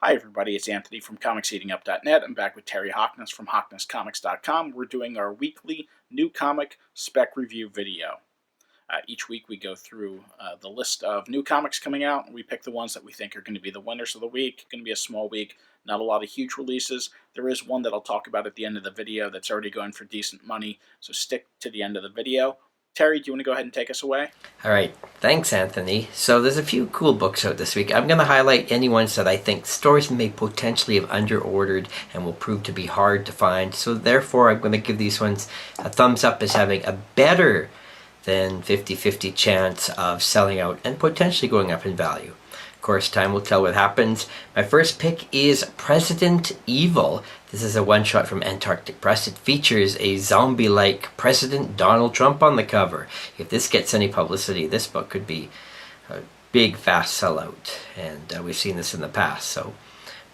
Hi everybody, it's Anthony from comicseatingup.net. I'm back with Terry Hockness from HocknessComics.com. We're doing our weekly new comic spec review video. Each week we go through the list of new comics coming out, and we pick the ones that we think are going to be the winners of the week. Going to be a small week, not a lot of huge releases. There is one that I'll talk about at the end of the video that's already going for decent money, so stick to the end of the video. Terry, do you want to go ahead and take us away? All right, thanks, Anthony. So there's a few cool books out this week. I'm going to highlight any ones that I think stores may potentially have under-ordered and will prove to be hard to find. So therefore, I'm going to give these ones a thumbs up as having a better than 50-50 chance of selling out and potentially going up in value. Of course, time will tell what happens. My first pick is President Evil. This is a one-shot from Antarctic Press. It features a zombie-like President Donald Trump on the cover. If this gets any publicity, this book could be a big, fast sellout. And we've seen this in the past. So,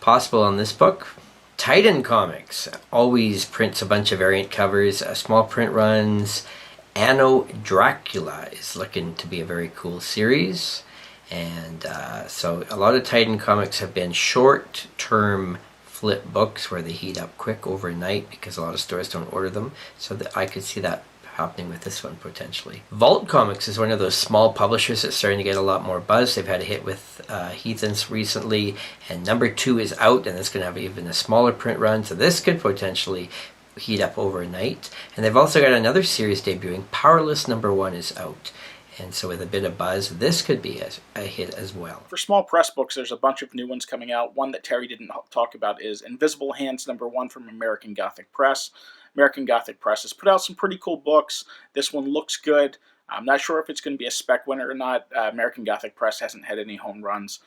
possible on this book. Titan Comics always prints a bunch of variant covers, small print runs. Anno Dracula is looking to be a very cool series. And so a lot of Titan comics have been short-term flip books where they heat up quick overnight because a lot of stores don't order them. So I could see that happening with this one potentially. Vault Comics is one of those small publishers that's starting to get a lot more buzz. They've had a hit with Heathens recently, and number 2 is out, and it's going to have even a smaller print run. So this could potentially heat up overnight. And they've also got another series debuting. Powerless number 1 is out. And so with a bit of buzz, this could be a hit as well. For small press books, there's a bunch of new ones coming out. One that Terry didn't talk about is Invisible Hands number 1 from American Gothic Press. American Gothic Press has put out some pretty cool books. This one looks good. I'm not sure if it's going to be a spec winner or not. American Gothic Press hasn't had any home runs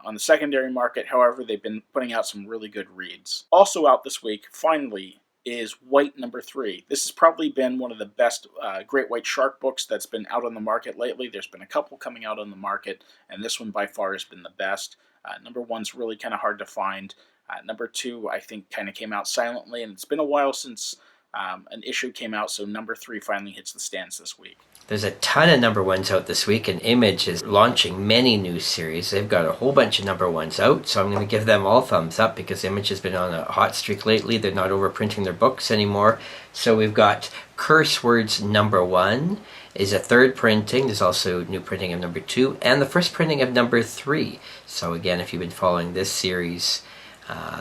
on the secondary market. However, they've been putting out some really good reads. Also out this week, finally, is White number 3. This has probably been one of the best Great White Shark books that's been out on the market lately. There's been a couple coming out on the market, and this one by far has been the best. Number 1's really kind of hard to find. Number 2, I think, kind of came out silently, and it's been a while since an issue came out, so number 3 finally hits the stands this week. There's a ton of number 1s out this week, and Image is launching many new series. They've got a whole bunch of number 1s out, so I'm going to give them all thumbs up because Image has been on a hot streak lately. They're not overprinting their books anymore. So we've got Curse Words number 1 is a third printing. There's also new printing of number 2 and the first printing of number 3. So again, if you've been following this series,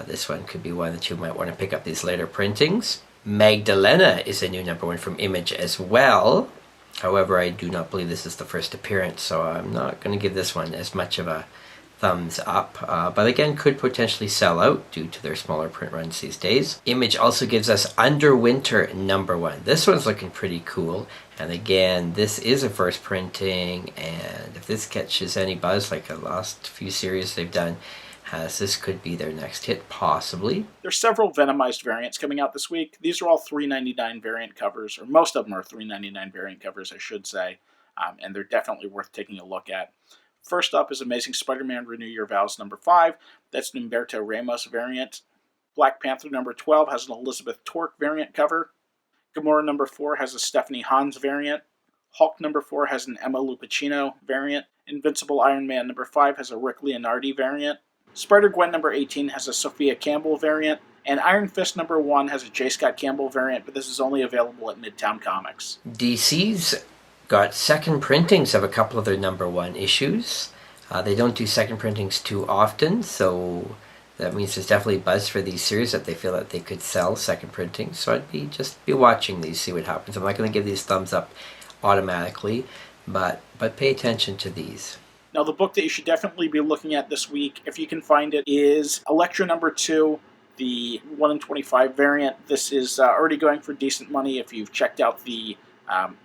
this one could be one that you might want to pick up these later printings. Magdalena is a new number 1 from Image as well. However, I do not believe this is the first appearance, so I'm not going to give this one as much of a thumbs up. But again, could potentially sell out due to their smaller print runs these days. Image also gives us Underwinter number 1. This one's looking pretty cool. And again, this is a first printing, and if this catches any buzz like the last few series they've done, this could be their next hit, possibly. There's several Venomized variants coming out this week. These are all $3.99 variant covers, or most of them are $3.99 variant covers, I should say, and they're definitely worth taking a look at. First up is Amazing Spider-Man Renew Your Vows number 5. That's an Humberto Ramos variant. Black Panther number 12 has an Elizabeth Torque variant cover. Gamora number 4 has a Stephanie Hans variant. Hulk number 4 has an Emma Lupacchino variant. Invincible Iron Man number 5 has a Rick Leonardi variant. Spider-Gwen number 18 has a Sophia Campbell variant, and Iron Fist number 1 has a J. Scott Campbell variant, but this is only available at Midtown Comics. DC's got second printings of a couple of their number 1 issues. They don't do second printings too often, so that means there's definitely buzz for these series that they feel that they could sell second printings. So I'd just be watching these, see what happens. I'm not going to give these thumbs up automatically, but pay attention to these. Now, the book that you should definitely be looking at this week, if you can find it, is Elektra number 2, the 1 in 25 variant. This is already going for decent money if you've checked out the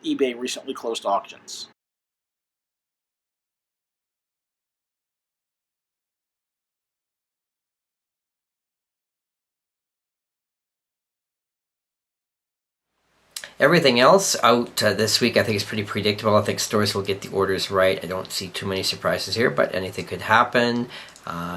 eBay recently closed auctions. Everything else out this week I think is pretty predictable. I think stores will get the orders right. I don't see too many surprises here, but anything could happen.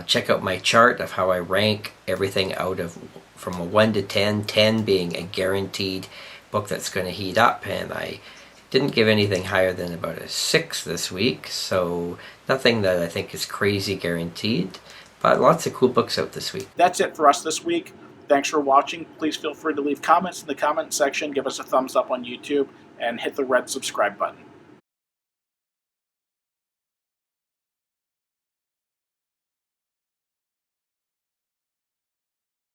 Check out my chart of how I rank everything out of from a 1 to 10, 10 being a guaranteed book that's going to heat up, and I didn't give anything higher than about a 6 this week, so nothing that I think is crazy guaranteed. But lots of cool books out this week. That's it for us this week. Thanks for watching. Please feel free to leave comments in the comment section, give us a thumbs up on YouTube, and hit the red subscribe button.